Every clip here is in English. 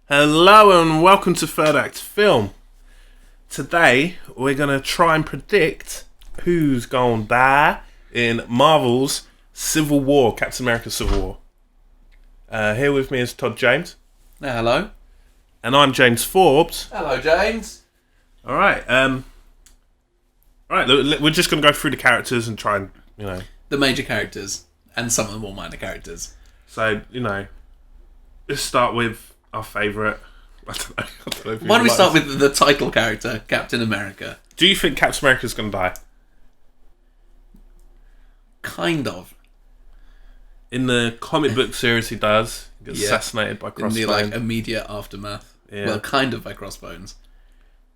Hello and welcome to Third Act Film. Today we're going to try and predict who's going to die in Marvel's Civil War, Captain America Civil War. Here with me is Todd James. Hello. And I'm James Forbes. Hello, James. Alright, we're just going to go through the characters and try and, The major characters and some of the more minor characters. So, let's start with our favourite. I don't know Why don't we start with the title character, Captain America? Do you think Captain America's going to die? Kind of. In the comic book series, he does. He gets assassinated by Crossbones. In the immediate aftermath. Yeah. Well, kind of by Crossbones.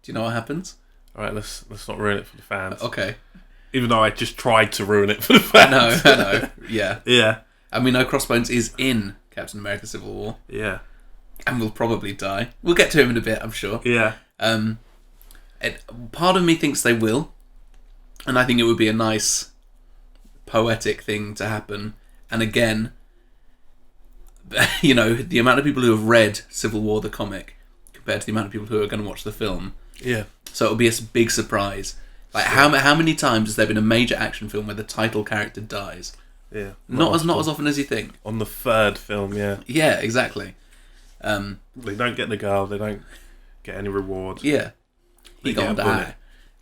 Do you know what happens? All right, let's not ruin it for the fans. Okay. Even though I just tried to ruin it for the fans. I know. Yeah. Yeah. And we know Crossbones is in Captain America Civil War. Yeah. And will probably die. We'll get to him in a bit, I'm sure. Yeah. Part of me thinks they will. And I think it would be a nice poetic thing to happen. And again, the amount of people who have read Civil War, the comic, compared to the amount of people who are going to watch the film. Yeah. So it'll be a big surprise. Like, how many times has there been a major action film where the title character dies? Yeah. Not as often as you think. On the third film, yeah. Yeah, exactly. They don't get the girl. They don't get any reward. Yeah. They He get gonna a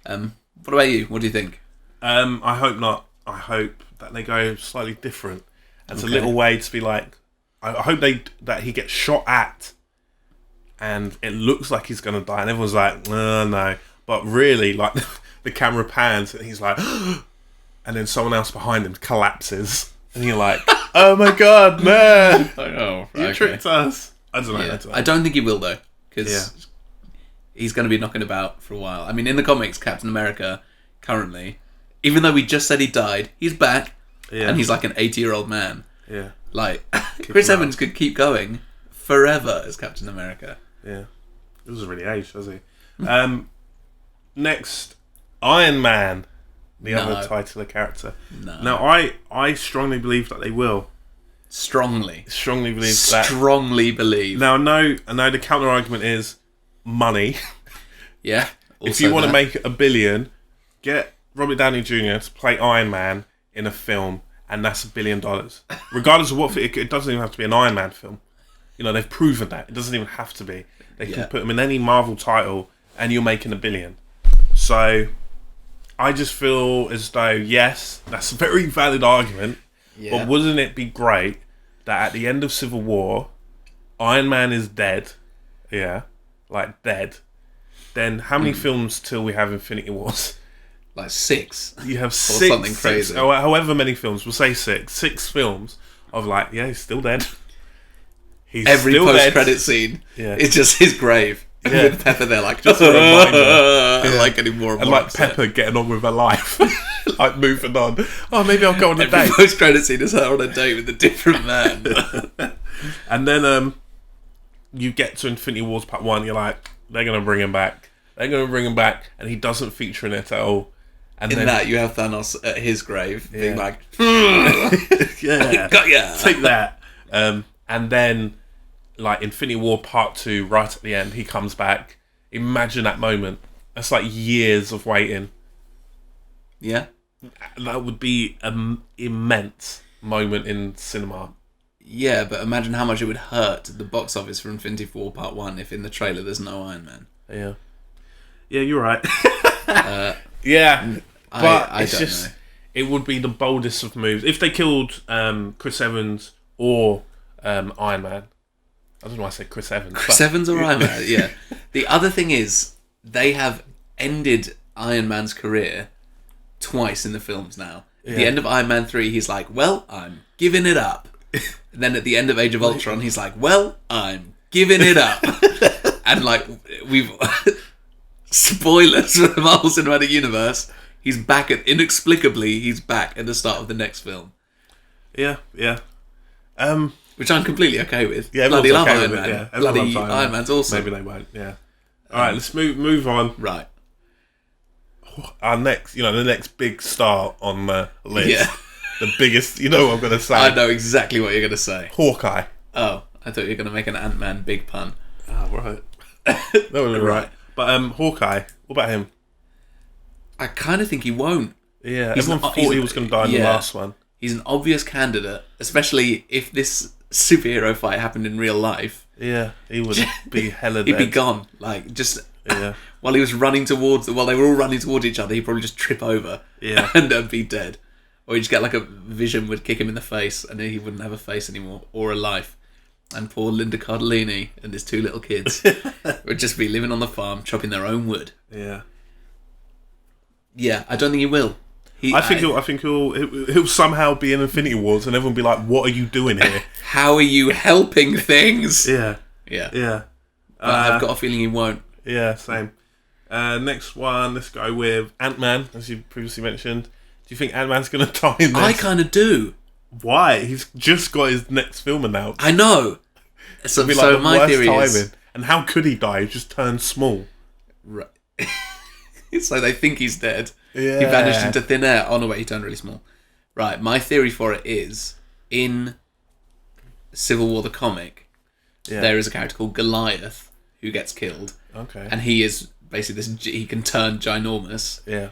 die. What about you? What do you think? I hope not. I hope that they go slightly different. It's a little way to be like. I hope that he gets shot at, and it looks like he's gonna die, and everyone's like, no, but really, like the camera pans, and he's like, and then someone else behind him collapses, and you're like, oh my god, man, you tricked us. I don't know. Yeah. I don't think he will though, because he's going to be knocking about for a while. I mean, in the comics, Captain America currently, even though we just said he died, he's back, and he's like an 80-year-old man. Yeah. Like, Chris Evans could keep going forever as Captain America. Yeah. He doesn't really age, does he? Next, Iron Man, the other titular character. No. Now, I strongly believe that they will. Strongly Strongly believe. Now, I know the counter argument is money. Yeah. If you want to make $1 billion, get Robert Downey Jr. to play Iron Man in a film, and that's $1 billion. Regardless of what, it doesn't even have to be an Iron Man film. They've proven that. It doesn't even have to be. They can put him in any Marvel title, and you're making $1 billion. So, I just feel as though, yes, that's a very valid argument. Yeah. But wouldn't it be great that at the end of Civil War, Iron Man is dead? Yeah. Like, dead. Then how many films till we have Infinity Wars? Like 6. You have or 6. Something crazy. Or however many films. We'll say 6. 6 films of like, he's still dead. Every post-credit scene is just his grave. Yeah. With Pepper there, like, just a reminder. Like, getting more and more like upset. Pepper getting on with her life. Like, moving on. Oh, maybe I'll go on a Every date. post-credit scene is her on a date with a different man. And then you get to Infinity Wars Part 1, you're like, they're going to bring him back. And he doesn't feature in it at all. And in that, you have Thanos at his grave, being like, got ya! Take that. And then, like, Infinity War Part 2, right at the end, he comes back. Imagine that moment. That's like years of waiting. Yeah. That would be an immense moment in cinema. Yeah, but imagine how much it would hurt the box office for Infinity War Part 1 if in the trailer there's no Iron Man. Yeah. Yeah, you're right. Yeah. But I it's don't just, know. it would be the boldest of moves. If they killed Chris Evans or Iron Man. I don't know why I said Chris Evans. Chris Evans or Iron Man, yeah. The other thing is, they have ended Iron Man's career twice in the films now. At the end of Iron Man 3, he's like, well, I'm giving it up. And then at the end of Age of Ultron, he's like, well, I'm giving it up. And like, we've... spoilers for the Marvel Cinematic Universe, he's back inexplicably, he's back at the start of the next film. Yeah. Which I'm completely okay with. Yeah, bloody love okay Iron with Man. it, yeah. Bloody Iron Man's awesome. Maybe they won't, yeah. Alright, let's move on. Right. Our next, the next big star on the list. Yeah. The biggest, you know what I'm going to say. I know exactly what you're going to say. Hawkeye. Oh, I thought you were going to make an Ant-Man big pun. Oh, Oh, right. That would be right. But Hawkeye, what about him? I kind of think he won't. Yeah, everyone thought he was going to die in the last one. He's an obvious candidate, especially if this superhero fight happened in real life. Yeah, he would be hella dead. He'd be gone. Like, just Yeah. while they were all running towards each other, he'd probably just trip over and be dead. Or he'd just get like a vision would kick him in the face and he wouldn't have a face anymore or a life. And poor Linda Cardellini and his 2 little kids would just be living on the farm, chopping their own wood. Yeah. Yeah, I don't think he will. I think he'll somehow be in Infinity Wars and everyone will be like, what are you doing here? How are you helping things? Yeah. But I've got a feeling he won't. Yeah, same. Next one, let's go with Ant-Man, as you previously mentioned. Do you think Ant-Man's going to die in this? I kind of do. Why? He's just got his next film announced. I know. So my theory is... And how could he die? He just turned small. Right. So they think he's dead. Yeah. He vanished into thin air. Oh, no, wait, he turned really small. Right, my theory for it is, in Civil War the comic, there is a character called Goliath who gets killed. Okay. And he is basically he can turn ginormous. Yeah.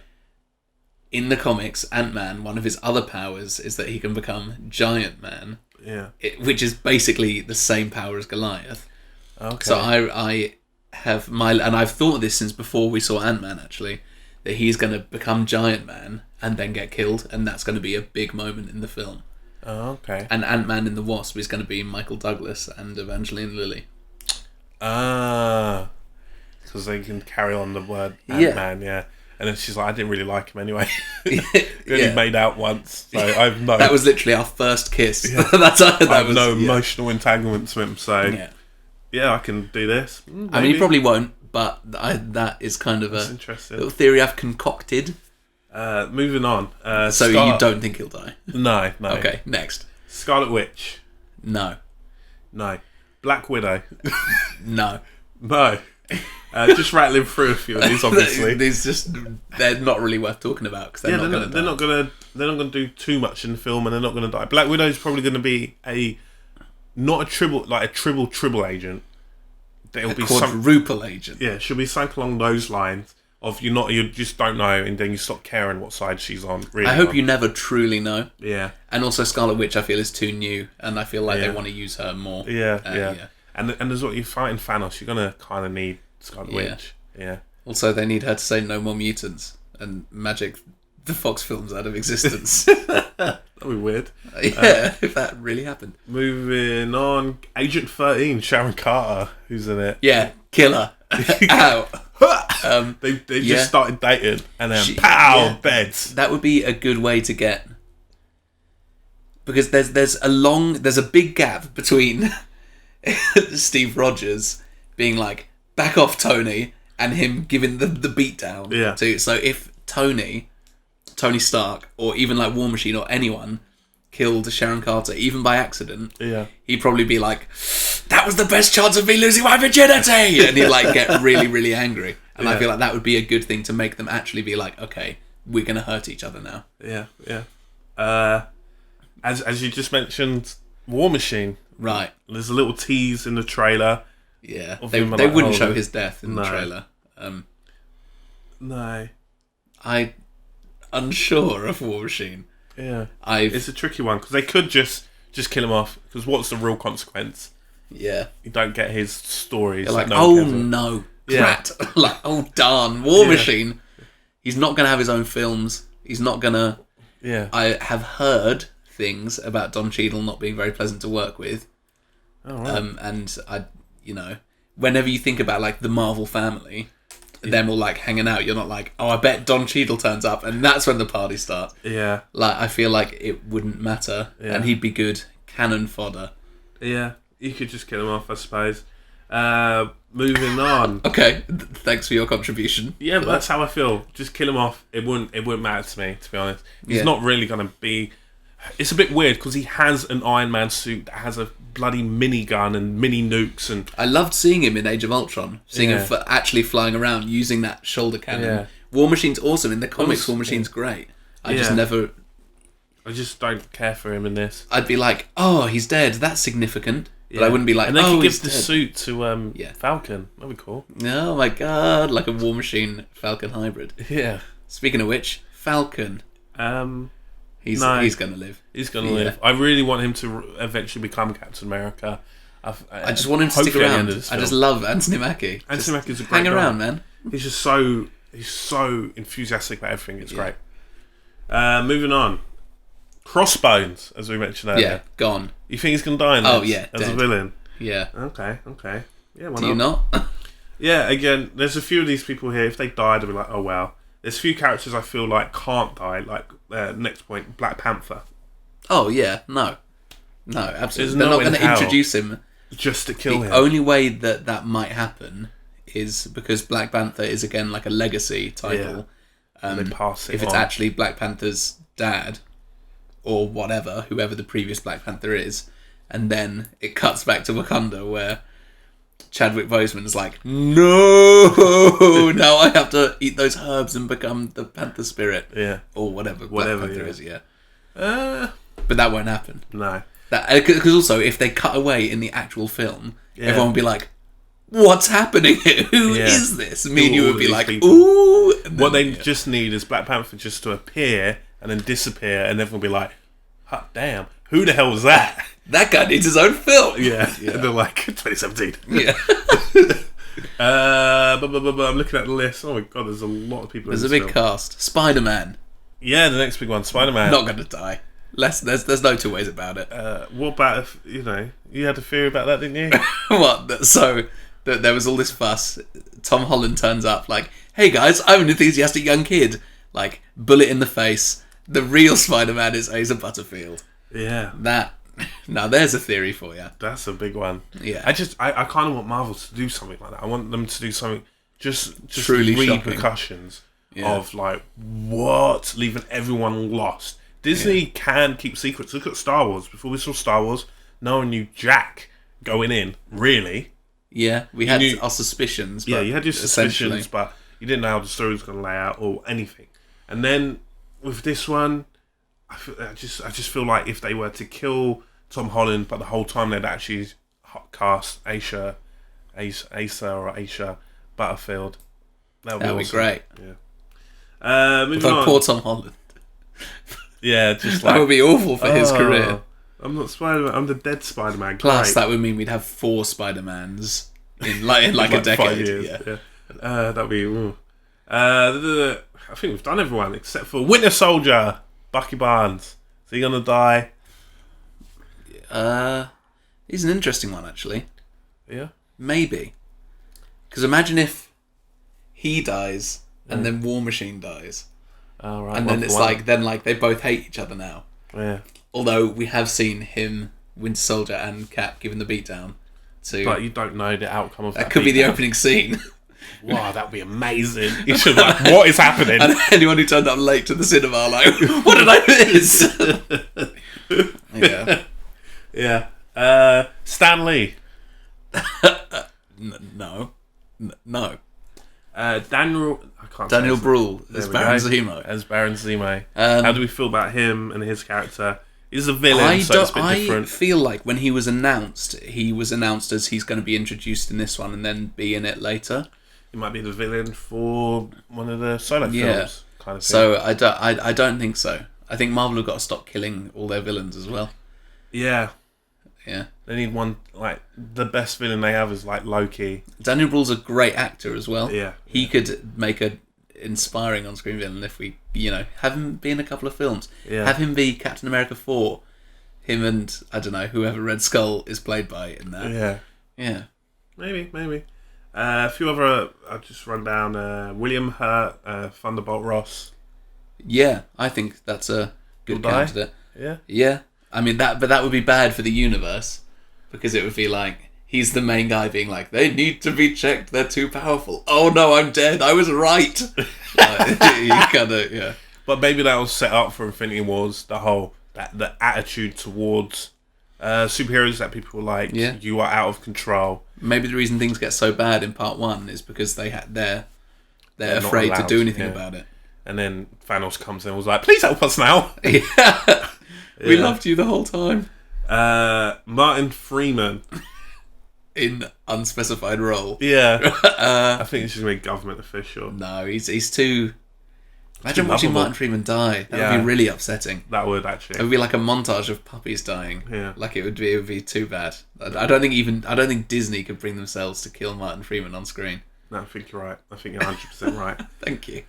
In the comics, Ant-Man, one of his other powers is that he can become Giant Man. Yeah. Which is basically the same power as Goliath. Okay. So I have and I've thought of this since before we saw Ant-Man, actually, that he's going to become Giant Man and then get killed, and that's going to be a big moment in the film. Oh, okay. And Ant-Man and the Wasp is going to be Michael Douglas and Evangeline Lilly. Ah. Because they can carry on the word Ant-Man, yeah. And then she's like, I didn't really like him anyway. We only made out once, so I've no... That was literally our first kiss. Yeah. I have no emotional entanglement to him, so... Yeah, I can do this. Maybe. I mean, you probably won't, but that is kind of a little theory I've concocted. Moving on. So you don't think he'll die? No. Okay, next. Scarlet Witch. No. Black Widow. No. Just rattling through a few of these, obviously. They're not really worth talking about because they're not going to do too much in the film, and they're not going to die. Black Widow is probably going to be not a triple agent. There'll be quadruple agent. Yeah, she'll be something along those lines of you just don't know, and then you stop caring what side she's on. Really, I hope you never truly know. Yeah, and also Scarlet Witch, I feel is too new, and I feel like they want to use her more. Yeah. And there's what you're fighting Thanos. You're gonna kind of need Scarlet Witch. Yeah. Also, they need her to say no more mutants and magic the Fox films out of existence. That'd be weird. If that really happened. Moving on, Agent 13, Sharon Carter, who's in it. Yeah, killer. Ow. They just started dating, and then beds. That would be a good way to get, because there's a big gap between Steve Rogers being like, back off Tony, and him giving the beatdown. Yeah. So if Tony Stark, or even like War Machine or anyone killed Sharon Carter, even by accident, he'd probably be like, that was the best chance of me losing my virginity, and he'd like get really, really angry. And I feel like that would be a good thing to make them actually be like, okay, we're gonna hurt each other now. Yeah. As you just mentioned, War Machine. Right. There's a little tease in the trailer. Yeah. They wouldn't show his death in the trailer. No. I'm unsure of War Machine. Yeah. It's a tricky one, because they could just kill him off, because what's the real consequence? Yeah. You don't get his stories. They're like, no, Pratt. Like, oh, darn, War Machine. He's not going to have his own films. He's not going to... Yeah. I have heard things about Don Cheadle not being very pleasant to work with. Oh, right. And whenever you think about like the Marvel family, them all like hanging out, you're not like, oh, I bet Don Cheadle turns up, and that's when the party starts. Yeah. Like, I feel like it wouldn't matter, and he'd be good cannon fodder. Yeah, you could just kill him off, I suppose. Moving on. Okay, thanks for your contribution. Yeah, but that's how I feel. Just kill him off. It wouldn't matter to me, to be honest. He's not really going to be... It's a bit weird, because he has an Iron Man suit that has a bloody minigun and mini nukes, and I loved seeing him in Age of Ultron, seeing him actually flying around using that shoulder cannon. Yeah. War Machine's awesome. In the comics, War Machine's great. I just don't care for him in this. I'd be like, oh, he's dead. That's significant. But I wouldn't be like, and they oh, could he's give the dead. suit to Yeah. Falcon. That'd be cool. Oh my god, like a War Machine Falcon hybrid. Yeah. Speaking of which, Falcon, he's No. he's gonna live. He's gonna Yeah. live. I really want him to eventually become Captain America. I just want him to stick hopefully at the around. end of this I just film. love Anthony Mackie. Anthony Mackie's a great hang guy. around, man. He's just so enthusiastic about everything. It's great. Moving on. Crossbones, as we mentioned earlier. Yeah, gone. You think he's gonna die in this? Oh, yeah, as a dead. villain. Yeah. Okay. Yeah. Why Do you not? Yeah. Again, there's a few of these people here. If they died, I'd be like, oh well. There's a few characters I feel like can't die. Like next point, Black Panther. Oh yeah, no, absolutely. There's They're no not going in to hell. introduce him. Just to kill The him. only way that might happen is because Black Panther is again like a legacy title. They pass it If it's on. actually Black Panther's dad or whatever, whoever the previous Black Panther is, and then it cuts back to Wakanda where Chadwick Boseman is like, no, now I have to eat those herbs and become the Panther spirit. Yeah. Or whatever Black Panther is, yeah. But that won't happen. No. Because also, if they cut away in the actual film, Yeah. everyone would be like, what's happening here? Who Yeah. is this? Me and you Who are would be these like, people? ooh. And What then, they just need is Black Panther just to appear and then disappear, and everyone will be like, hot damn, who the hell was that? that guy needs his own film. Yeah. And they're like, 2017. Yeah. I'm looking at the list. Oh my god, there's a lot of people There's in a this big film. cast. Spider-Man, Yeah, the next big one, Spider-Man. not going to die. There's no two ways about it. What about if, you had a theory about that, didn't you? What? So there was all this fuss. Tom Holland turns up like, hey guys, I'm an enthusiastic young kid. Like, bullet in the face. The real Spider-Man is Asa Butterfield. Yeah. Now there's a theory for you. That's a big one. Yeah. I kind of want Marvel to do something like that. I want them to do something just Truly repercussions of like what, leaving everyone lost. Disney can keep secrets. Look at Star Wars. Before we saw Star Wars, no one knew Jack going in. Really? Yeah, we had knew- our suspicions. But Yeah, you had your essentially- suspicions, but you didn't know how the story was going to lay out or anything. And then with this one, I just feel like if they were to kill Tom Holland, but the whole time they'd actually cast Aisha Butterfield, that would That'd be awesome. great. Yeah. Moving Although on. poor Tom Holland. Yeah, just That like would be awful for his career. I'm not Spider-Man. I'm the dead Spider-Man. Plus, Great. that would mean we'd have 4 Spider-mans in like a Like decade. 5 years. Yeah. That'd be. I think we've done everyone except for Winter Soldier, Bucky Barnes. Is he gonna die? He's an interesting one, actually. Yeah. Maybe. Because imagine if he dies and then War Machine dies. Oh, right. And one then for it's one. like they both hate each other now. Yeah. Although we have seen him, Winter Soldier, and Cap giving the beatdown to. But you don't know the outcome of that. that could be the beatdown. opening scene. Wow, that'd be amazing. You should be like, what is happening? And anyone who turned up late to the cinema, like, what did I miss? Yeah. Yeah. Stan Lee. No. Daniel. I can't. Daniel say his- Bruhl There as we Baron go. Zemo. As Baron Zemo. How do we feel about him and his character? He's a villain, I so it's a bit I different. feel like when he was announced as he's going to be introduced in this one and then be in it later. He might be the villain for one of the solo Yeah. films, kind of thing. So I don't think so. I think Marvel have got to stop killing all their villains as well. yeah, Yeah. they need one. Like the best villain they have is like Loki. Daniel Bruhl's a great actor as well. Yeah. He could make a inspiring on-screen villain if we, have him be in a couple of films. Yeah. Have him be Captain America 4. Him and, I don't know, whoever Red Skull is played by in that. Yeah, Yeah. maybe. A few other. I'll just run down. William Hurt, Thunderbolt Ross. Yeah, I think that's a good He'll die? candidate. Yeah. Yeah. I mean, that would be bad for the universe because it would be like, he's the main guy being like, they need to be checked, they're too powerful. Oh no, I'm dead, I was right. You kinda, yeah. But maybe that will set up for Infinity Wars. The whole the attitude towards superheroes that people were like, Yeah. you are out of control. Maybe the reason things get so bad in part 1 is because they're not afraid to allowed, do anything yeah. about it. And then Thanos comes in and was like, please help us now. Yeah. We Yeah. loved you the whole time. Martin Freeman. In unspecified role. Yeah. I think he's just going to be a government official. No, he's too... Imagine Too watching lovable. Martin Freeman die. That would Yeah. be really upsetting. That would It actually. would be like a montage of puppies dying. Yeah. Like it would be too bad. I don't think Disney could bring themselves to kill Martin Freeman on screen. No, I think you're right. I think you're 100% right. Thank you.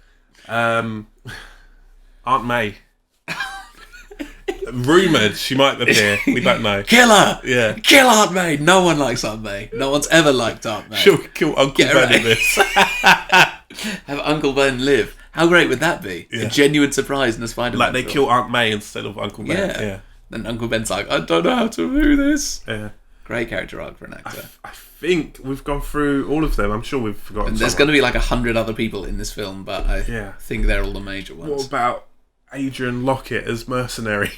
Aunt May. Rumoured she might appear. We don't know. Kill her! Yeah. Kill Aunt May! No one likes Aunt May. No one's ever liked Aunt May. She'll kill Uncle Get Ben right. in this. Have Uncle Ben live. How great would that be? Yeah. A genuine surprise in a Spider-Man Like they film. kill Aunt May instead of Uncle Ben. Yeah. Yeah. Then Uncle Ben's like, I don't know how to do this. Yeah. Great character arc for an actor. I think we've gone through all of them. I'm sure we've forgotten. And there's going to be like 100 other people in this film, but I Yeah. think they're all the major ones. What about Adrian Lockett as mercenary?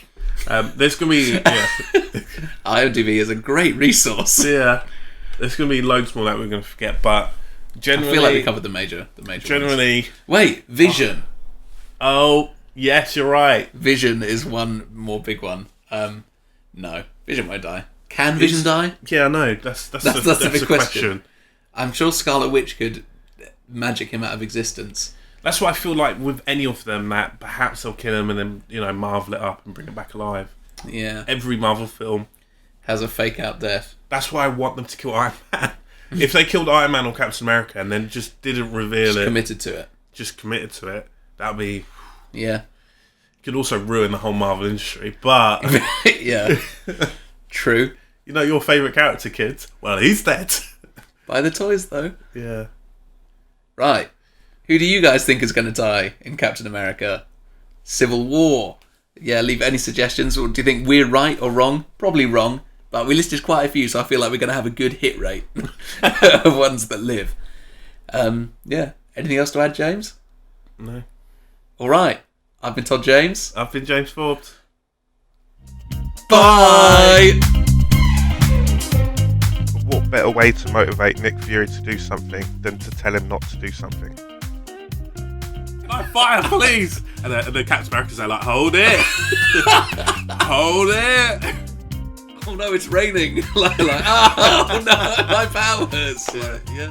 There's going to be IMDb is a great resource. yeah. There's going to be loads more that we're going to forget, but I generally, feel like we covered the major ones. generally. Wait, Vision. Oh yes, you're right. Vision is one more big one. No, Vision won't die. Can Vision die? Yeah, I know. That's the big a question. I'm sure Scarlet Witch could magic him out of existence. That's what I feel like with any of them, that perhaps they'll kill him and then, Marvel it up and bring him back alive. Yeah, Every Marvel film. has a fake out death. That's why I want them to kill Iron Man. If they killed Iron Man or Captain America and then just didn't reveal it, Committed to it. just committed to it, that'd be... Yeah, Could also ruin the whole Marvel industry. But, yeah. True. your favourite character, kids? Well, he's dead. Buy the toys though. Yeah. Right. Who do you guys think is going to die in Captain America? Civil War. Yeah, leave any suggestions. Or do you think we're right or wrong? Probably wrong. But we listed quite a few, so I feel like we're going to have a good hit rate of ones that live. Yeah. Anything else to add, James? No. All right. I've been Todd James. I've been James Forbes. Bye! What better way to motivate Nick Fury to do something than to tell him not to do something? Fire, please! And the Captain America's there like, hold it! Hold it! Oh no, it's raining. like, oh no, my powers. Yeah.